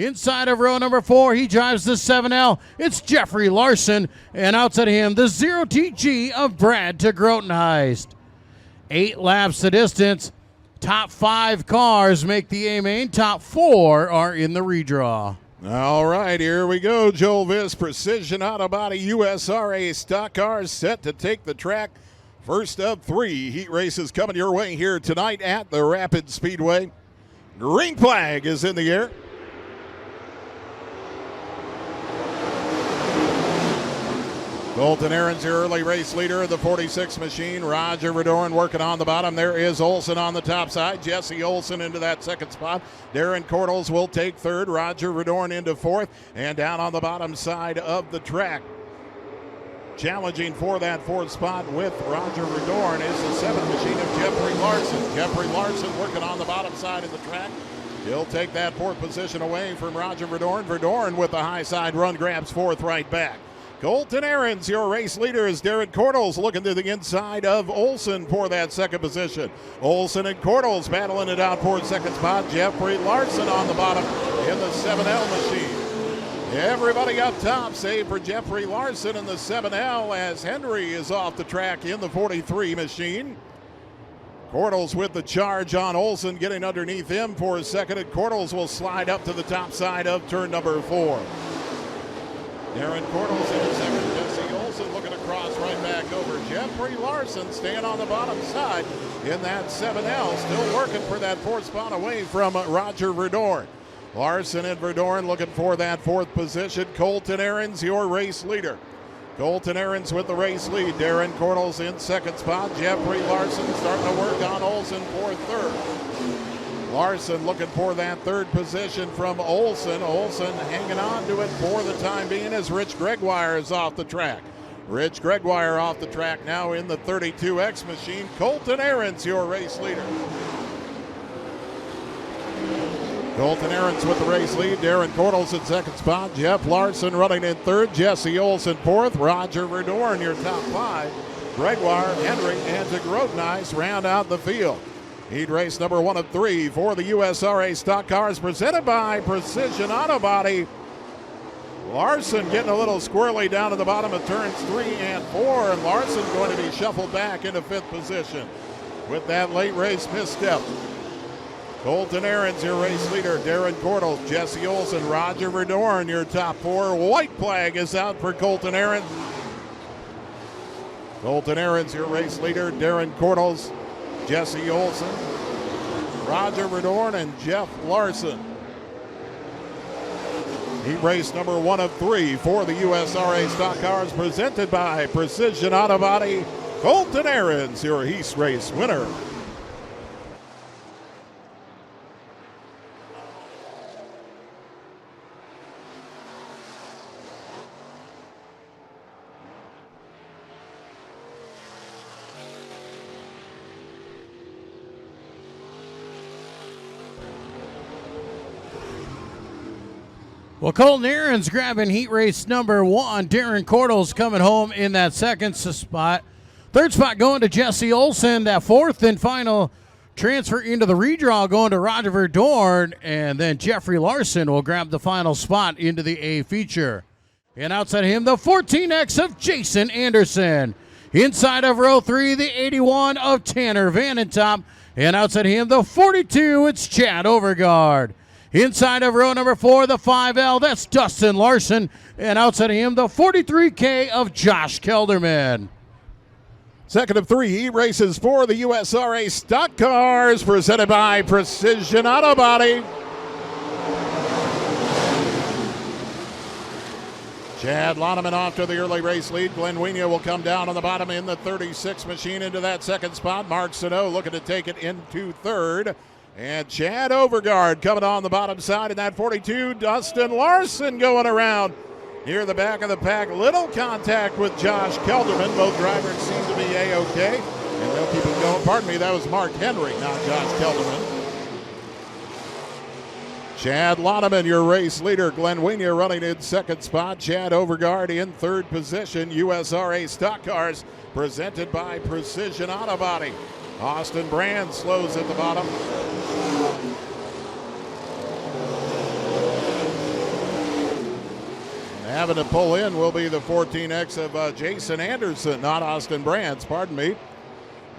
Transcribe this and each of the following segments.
Inside of row number 4, he drives the 7L. It's Jeffrey Larson, and outside of him, the 0TG of Brad to Grotenheist. 8 laps the distance. Top 5 cars make the A-Main. Top 4 are in the redraw. All right, here we go. Joel Viss, Precision Auto Body USRA stock cars set to take the track. First of 3 heat races coming your way here tonight at the Rapid Speedway. Green flag is in the air. Colton Ahrens, your early race leader of the 46 machine. Roger Verdoren working on the bottom. There is Olson on the top side. Jesse Olson into that second spot. Darren Cordles will take third. Roger Verdoren into fourth. And down on the bottom side of the track, challenging for that fourth spot with Roger Verdoren is the 7th machine of Jeffrey Larson. Jeffrey Larson working on the bottom side of the track. He'll take that 4th position away from Roger Verdoren. Verdoren with the high side run grabs 4th right back. Colton Ahrens, your race leader, is Darren Cordles looking to the inside of Olson for that 2nd position. Olson and Cordles battling it out for the 2nd spot. Jeffrey Larson on the bottom in the 7L machine. Everybody up top, save for Jeffrey Larson in the 7L as Henry is off the track in the 43 machine. Cordles with the charge on Olson, getting underneath him for a second, and Cordles will slide up to the top side of turn number 4. Darren Cordles in second. Jesse Olson looking across right back over. Jeffrey Larson staying on the bottom side in that 7L. Still working for that 4th spot away from Roger Verdoren. Larson and Verdoren looking for that 4th position. Colton Ahrens, your race leader. Colton Ahrens with the race lead. Darren Cordles in 2nd spot. Jeffrey Larson starting to work on Olson for 3rd. Larson looking for that 3rd position from Olson. Olson hanging on to it for the time being as Rich Gregoire is off the track. Rich Gregoire off the track now in the 32X machine. Colton Ahrens, your race leader. Colton Ahrens with the race lead. Darren Cordles in 2nd spot. Jeff Larson running in 3rd. Jesse Olson 4th. Roger Verdoren, your top 5. Gregoire, Henry, and Grotenheist round out the field. Heat race number 1 of 3 for the USRA stock cars presented by Precision Auto Body. Larson getting a little squirrely down at the bottom of turns 3 and 4, and Larson going to be shuffled back into 5th position with that late race misstep. Colton Ahrens, your race leader. Darren Cordles, Jesse Olson, Roger Verdoren, your top 4. White flag is out for Colton Ahrens. Colton Ahrens, your race leader. Darren Cordles, Jesse Olson, Roger Verdoren, and Jeff Larson. Heat race number 1 of 3 for the USRA stock cars presented by Precision Auto Body. Colton Ahrens, your heat race winner. Well, Colton Ahrens grabbing heat race number 1. Darren Cordles coming home in that 2nd spot. 3rd spot going to Jesse Olson. That 4th and final transfer into the redraw going to Roger Verdoren. And then Jeffrey Larson will grab the final spot into the A feature. And outside of him, the 14X of Jason Anderson. Inside of row 3, the 81 of Tanner Vanentop. And outside of him, the 42, it's Chad Overgaard. Inside of row number 4, the 5L, that's Dustin Larson. And outside of him, the 43K of Josh Kelderman. 2nd of 3 heat races for the USRA stock cars presented by Precision Auto Body. Chad Loneman off to the early race lead. Glenn Wiener will come down on the bottom in the 36 machine into that 2nd spot. Mark Sano looking to take it into 3rd. And Chad Overgaard coming on the bottom side in that 42. Dustin Larson going around near the back of the pack. Little contact with Josh Kelderman. Both drivers seem to be A-OK. And they'll keep it going. Pardon me, that was Mark Henry, not Josh Kelderman. Chad Loneman, your race leader. Glenn Wiener running in 2nd spot. Chad Overgaard in 3rd position. USRA stock cars presented by Precision Auto Body. Austin Brand slows at the bottom. Having to pull in will be the 14X of Jason Anderson, not Austin Brands, pardon me.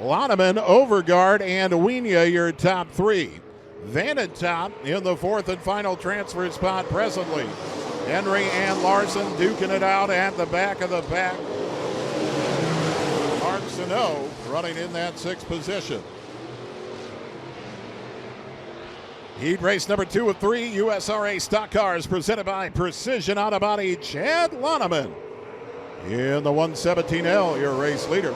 Loneman, Overgaard, and Wienia, your top three. Vanentop in the fourth and final transfer spot presently. Henry and Larson duking it out at the back of the pack. Mark Sano running in that sixth position. Heat race number 2 of 3, USRA Stock Cars, presented by Precision Auto Body, Chad Loneman. In the 117L, your race leader.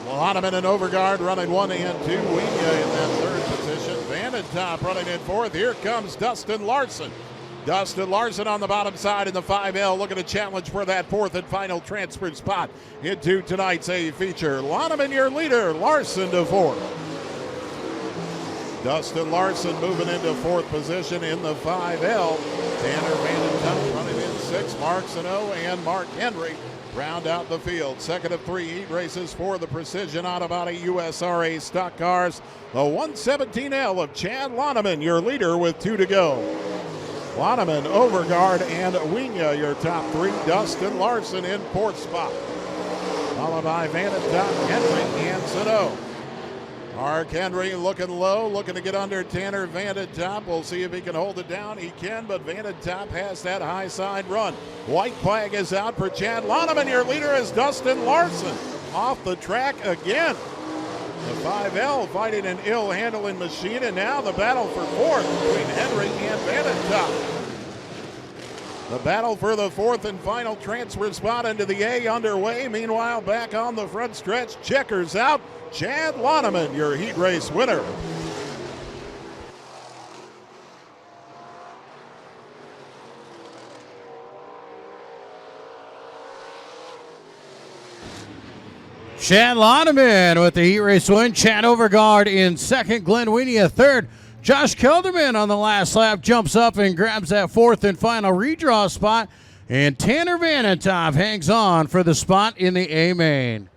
Loneman and Overgaard running 1 and 2. Wienia in that third position. Vanentop running in fourth. Here comes Dustin Larson. Dustin Larson on the bottom side in the 5L, looking to challenge for that fourth and final transfer spot into tonight's A feature. Loneman, your leader. Larson to fourth. Dustin Larson moving into fourth position in the 5L. Tanner Vanentop running in sixth. Mark Sano and Mark Henry round out the field. Second of 3 heat races for the Precision Auto Body USRA Stock Cars. The 117L of Chad Loneman, your leader with 2 to go. Loneman, Overgaard, and Wienia, your top 3. Dustin Larson in fourth spot. Followed by Vanentop, Henry, and Sano. Mark Henry looking low, looking to get under Tanner Vanentop. We'll see if he can hold it down. He can, but Vanentop has that high side run. White flag is out for Chad Loneman. Your leader is Dustin Larson. Off the track again. The 5L fighting an ill-handling machine, and now the battle for fourth between Henry and Vanentop. The battle for the fourth and final transfer spot into the A underway. Meanwhile, back on the front stretch, checkers out. Chad Loneman, your heat race winner. Chad Loneman with the heat race win. Chad Overgaard in second. Glenn Wienia third. Josh Kelderman on the last lap jumps up and grabs that fourth and final redraw spot. And Tanner Vanentop hangs on for the spot in the A main.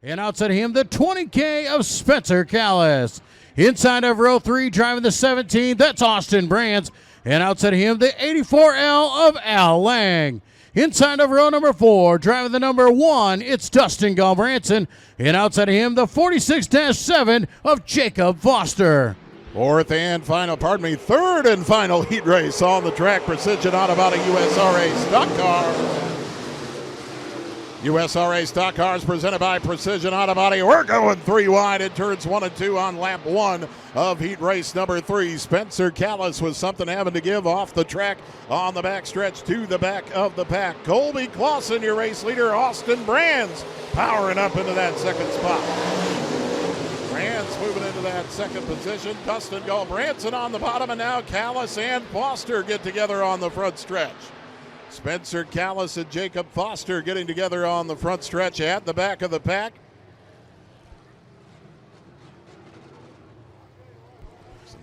And outside of him, the 20K of Spencer Callis. Inside of row 3, driving the 17, that's Austin Brands. And outside of him, the 84L of Al Lang. Inside of row number 4, driving the number 1, it's Dustin Galbranson. And outside of him, the 46-7 of Jacob Foster. Third and final heat race on the track. Precision Auto Body USRA Stock Car. USRA Stock Cars presented by Precision Auto Body. We're going 3 wide in turns 1 and 2 on lap 1 of heat race number 3. Spencer Callis with something having to give off the track on the back stretch to the back of the pack. Colby Clausen, your race leader. Austin Brands powering up into that second spot. Brands moving into that second position. Dustin Galbranson on the bottom, and now Callis and Foster get together on the front stretch. Spencer Callis and Jacob Foster getting together on the front stretch at the back of the pack.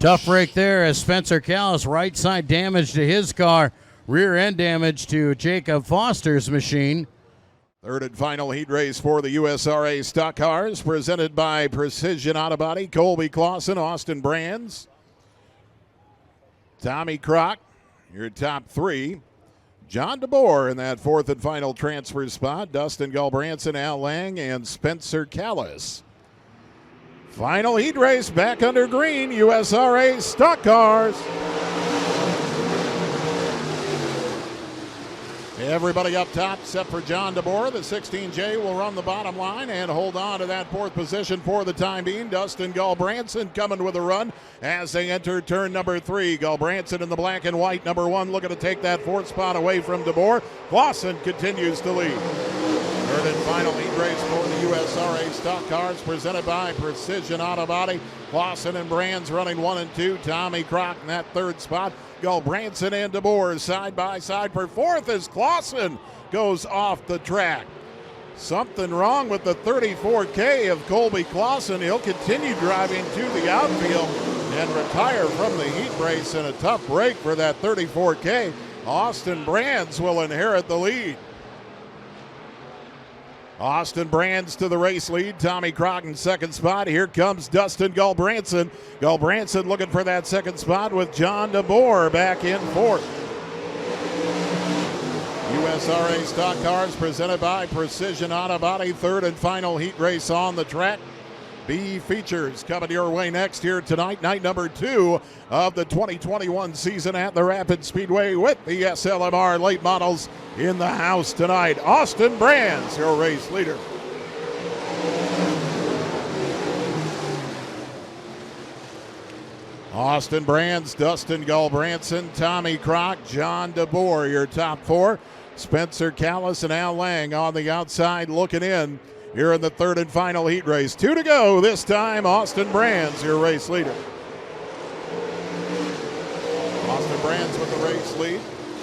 Tough break there as Spencer Callis, right side damage to his car, rear end damage to Jacob Foster's machine. Third and final heat race for the USRA Stock Cars, presented by Precision Auto Body. Colby Clausen, Austin Brands, Tommy Kroc, your top 3. John DeBoer in that fourth and final transfer spot. Dustin Galbranson, Al Lang, and Spencer Callis. Final heat race back under green, USRA Stock Cars. Everybody up top except for John DeBoer. The 16J will run the bottom line and hold on to that fourth position for the time being. Dustin Galbranson coming with a run as they enter turn number 3. Galbranson in the black and white, number 1, looking to take that fourth spot away from DeBoer. Clausen continues to lead. Third and final heat race for the USRA Stock Cars, presented by Precision Auto Body. Clausen and Brands running 1 and 2. Tommy Kroc in that third spot. Galbranson and DeBoer side by side for fourth as Clausen goes off the track. Something wrong with the 34K of Colby Clausen. He'll continue driving to the outfield and retire from the heat race in a tough break for that 34K. Austin Brands will inherit the lead. Austin Brands to the race lead. Tommy Crock in second spot. Here comes Dustin Gulbranson. Gulbranson looking for that second spot with John DeBoer back in fourth. USRA Stock Cars presented by Precision Auto Body. Third and final heat race on the track. B features coming your way next here tonight, night number 2 of the 2021 season at the Rapid Speedway with the SLMR late models in the house tonight. Austin Brands, your race leader. Austin Brands, Dustin Gulbranson, Tommy Crock, John DeBoer, your top 4. Spencer Callis and Al Lang on the outside looking in here in the third and final heat race. 2 to go this time. Austin Brands, your race leader. Austin Brands with the race lead.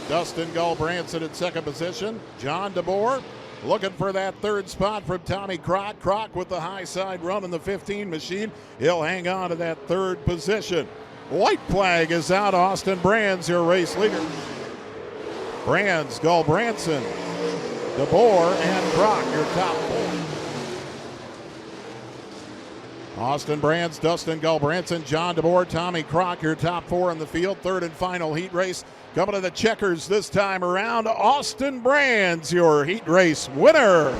Dustin Gulbranson in second position. John DeBoer looking for that third spot from Tommy Crock. Crock with the high side run in the 15 machine. He'll hang on to that third position. White flag is out. Austin Brands, your race leader. Brands, Gulbranson, DeBoer, and Crock, your top 4. Austin Brands, Dustin Gulbranson, John DeBoer, Tommy Crock, your top 4 in the field. Third and final heat race. Coming to the checkers this time around, Austin Brands, your heat race winner.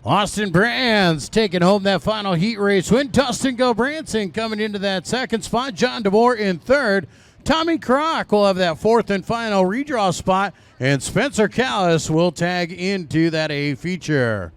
Austin Brands taking home that final heat race win. Dustin Gulbranson coming into that second spot. John DeBoer in third. Tommy Crock will have that fourth and final redraw spot. And Spencer Callis will tag into that A feature.